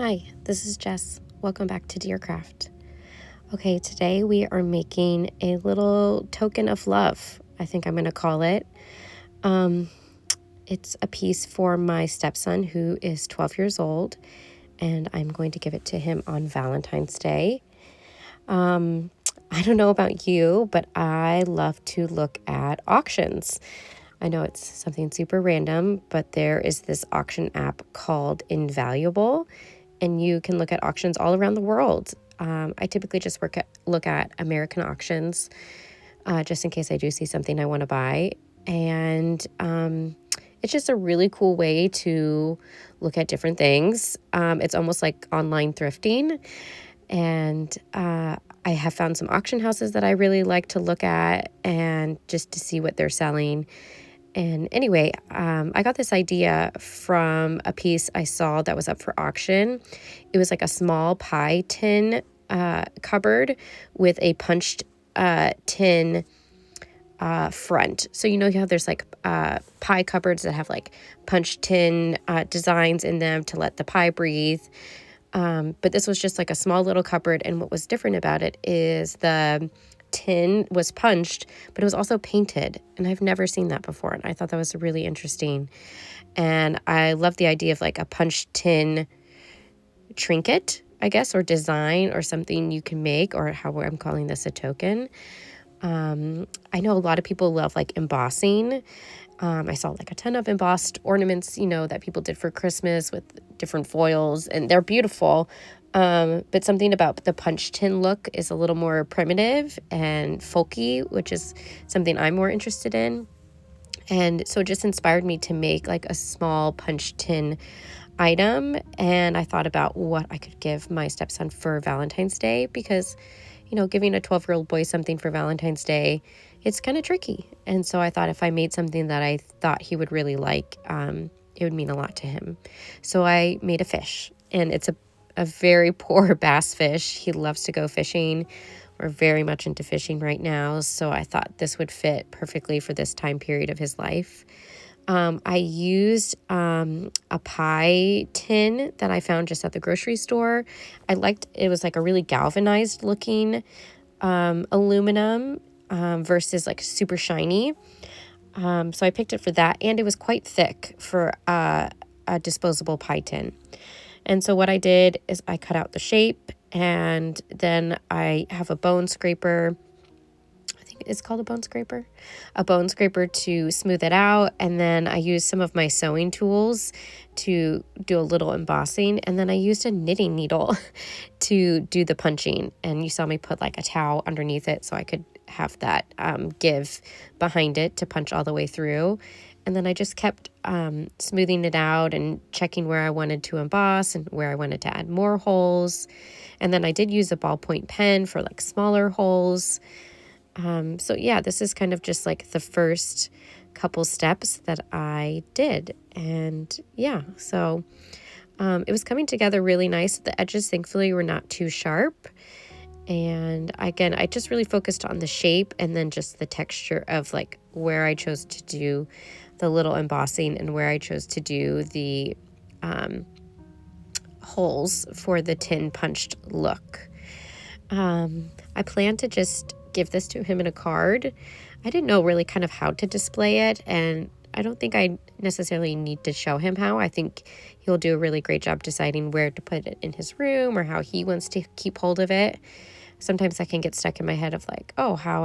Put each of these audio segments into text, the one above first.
Hi, this is Jess. Welcome back to Dearcraft. Okay, today we are making a little token of love, I think I'm going to call it. It's a piece for my stepson who is 12 years old, and I'm going to give it to him on Valentine's Day. I don't know about you, but I love to look at auctions. I know it's something super random, but there is this auction app called Invaluable, and you can look at auctions all around the world. I typically just look at American auctions, just in case I do see something I want to buy. And it's just a really cool way to look at different things. It's almost like online thrifting. And I have found some auction houses that I really like to look at and just to see what they're selling. And anyway, I got this idea from a piece I saw that was up for auction. It was like a small pie tin cupboard with a punched tin front. So you know how there's like pie cupboards that have like punched tin designs in them to let the pie breathe. But this was just like a small little cupboard, and what was different about it is the tin was punched, but it was also painted, and I've never seen that before, and I thought that was really interesting. And I love the idea of like a punched tin trinket, I guess, or design or something you can make, or how I'm calling this a token. I know a lot of people love like embossing. I saw like a ton of embossed ornaments, that people did for Christmas with different foils, and they're beautiful. But something about the punch tin look is a little more primitive and folky, which is something I'm more interested in. And so it just inspired me to make like a small punch tin item. And I thought about what I could give my stepson for Valentine's Day because, giving a 12-year-old boy something for Valentine's Day, it's kind of tricky. And so I thought if I made something that I thought he would really like, it would mean a lot to him. So I made a fish, and it's a very poor bass fish. He loves to go fishing. We're very much into fishing right now. So I thought this would fit perfectly for this time period of his life. I used a pie tin that I found just at the grocery store. I liked it. Was like a really galvanized looking aluminum versus like super shiny. So I picked it for that, and it was quite thick for a disposable pie tin. And so what I did is I cut out the shape, and then I have a bone scraper. It's called a bone scraper to smooth it out. And then I used some of my sewing tools to do a little embossing. And then I used a knitting needle to do the punching. And you saw me put like a towel underneath it so I could have that give behind it to punch all the way through. And then I just kept smoothing it out and checking where I wanted to emboss and where I wanted to add more holes. And then I did use a ballpoint pen for like smaller holes. So yeah, this is kind of just like the first couple steps that I did. And yeah, so it was coming together really nice. The edges, thankfully, were not too sharp. And again, I just really focused on the shape and then just the texture of like where I chose to do the little embossing and where I chose to do the holes for the tin punched look. I plan to just give this to him in a card. I didn't know really kind of how to display it, and I don't think I necessarily need to show him how. I think he'll do a really great job deciding where to put it in his room or how he wants to keep hold of it. Sometimes I can get stuck in my head of like, oh, how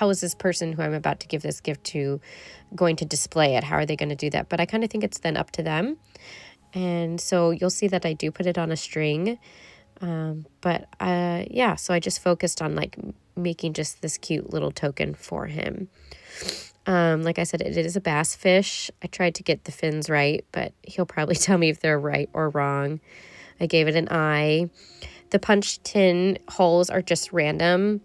is this person who I'm about to give this gift to going to display it? How are they going to do that? But I kind of think it's then up to them. And so you'll see that I do put it on a string. So I just focused on like making just this cute little token for him. Like I said, it is a bass fish. I tried to get the fins right, but he'll probably tell me if they're right or wrong. I gave it an eye. The punch tin holes are just random,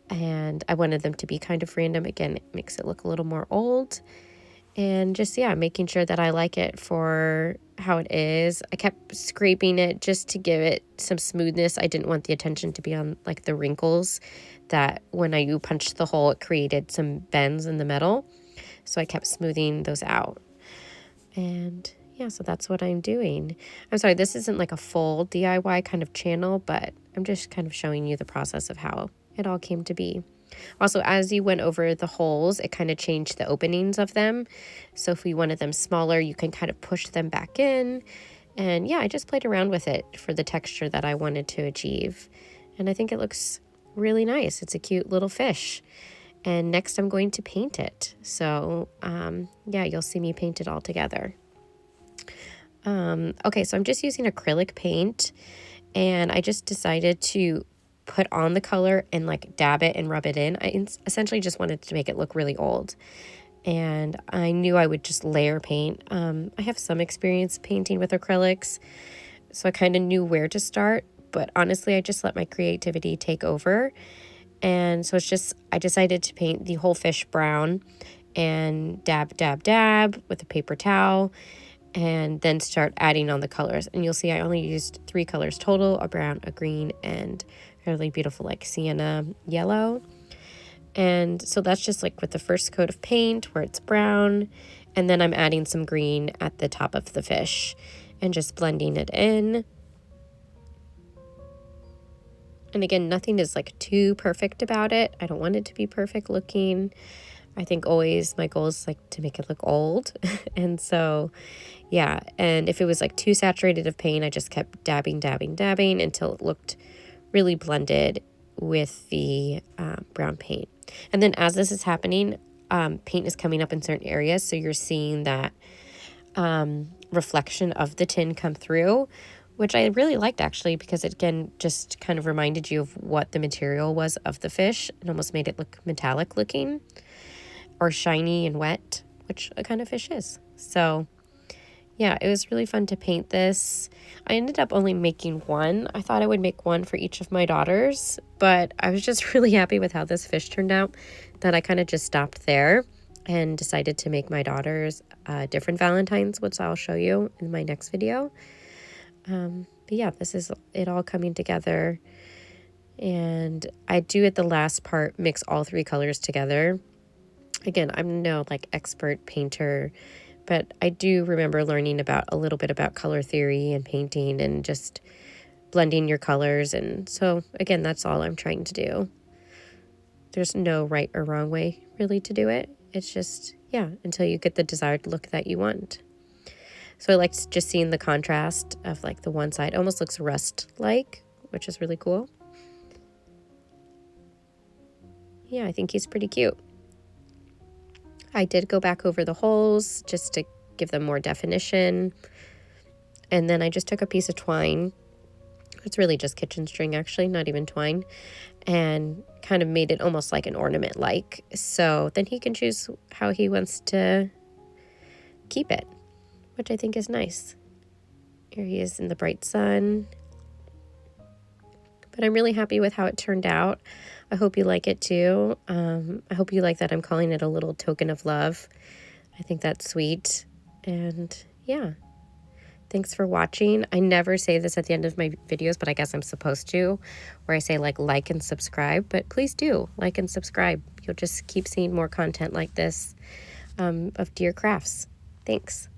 and I wanted them to be kind of random. Again, it makes it look a little more old. And just, making sure that I like it for how it is. I kept scraping it just to give it some smoothness. I didn't want the attention to be on like the wrinkles that when I punched the hole, it created some bends in the metal. So I kept smoothing those out. And yeah, so that's what I'm doing. I'm sorry, this isn't like a full DIY kind of channel, but I'm just kind of showing you the process of how it all came to be. Also, as you went over the holes, it kind of changed the openings of them. So if we wanted them smaller, you can kind of push them back in. And yeah, I just played around with it for the texture that I wanted to achieve. And I think it looks really nice. It's a cute little fish. And next I'm going to paint it. So yeah, you'll see me paint it all together. Okay, so I'm just using acrylic paint, and I just decided to put on the color and like dab it and rub it in. I essentially just wanted to make it look really old, and I knew I would just layer paint. I have some experience painting with acrylics, so I kind of knew where to start, but honestly I just let my creativity take over. And so it's just, I decided to paint the whole fish brown and dab, dab, dab with a paper towel, and then start adding on the colors. And you'll see I only used 3 colors total: a brown, a green, and a really beautiful like sienna yellow. And so that's just like with the first coat of paint where it's brown, and then I'm adding some green at the top of the fish and just blending it in. And again, nothing is like too perfect about it. I don't want it to be perfect looking. I think always my goal is like to make it look old. And so, yeah. And if it was like too saturated of paint, I just kept dabbing, dabbing, dabbing until it looked really blended with the brown paint. And then as this is happening, paint is coming up in certain areas. So you're seeing that reflection of the tin come through, which I really liked actually, because it again just kind of reminded you of what the material was of the fish. It almost made it look metallic looking or shiny and wet, which a kind of fish is. So yeah, it was really fun to paint this. I ended up only making one. I thought I would make one for each of my daughters, but I was just really happy with how this fish turned out that I kind of just stopped there and decided to make my daughters different Valentines, which I'll show you in my next video. But yeah, this is it all coming together. And I do at the last part mix all 3 colors together. Again, I'm no like expert painter, but I do remember learning about a little bit about color theory and painting and just blending your colors. And so again, that's all I'm trying to do. There's no right or wrong way really to do it. It's just, yeah, until you get the desired look that you want. So I liked just seeing the contrast of like the one side almost looks rust-like, which is really cool. Yeah, I think he's pretty cute. I did go back over the holes just to give them more definition. And then I just took a piece of twine. It's really just kitchen string, actually, not even twine. And kind of made it almost like an ornament-like. So then he can choose how he wants to keep it, which I think is nice. Here he is in the bright sun. But I'm really happy with how it turned out. I hope you like it too. I hope you like that I'm calling it a little token of love. I think that's sweet. And yeah, thanks for watching. I never say this at the end of my videos, but I guess I'm supposed to, where I say like and subscribe. But please do like and subscribe. You'll just keep seeing more content like this of Dear Crafts. Thanks.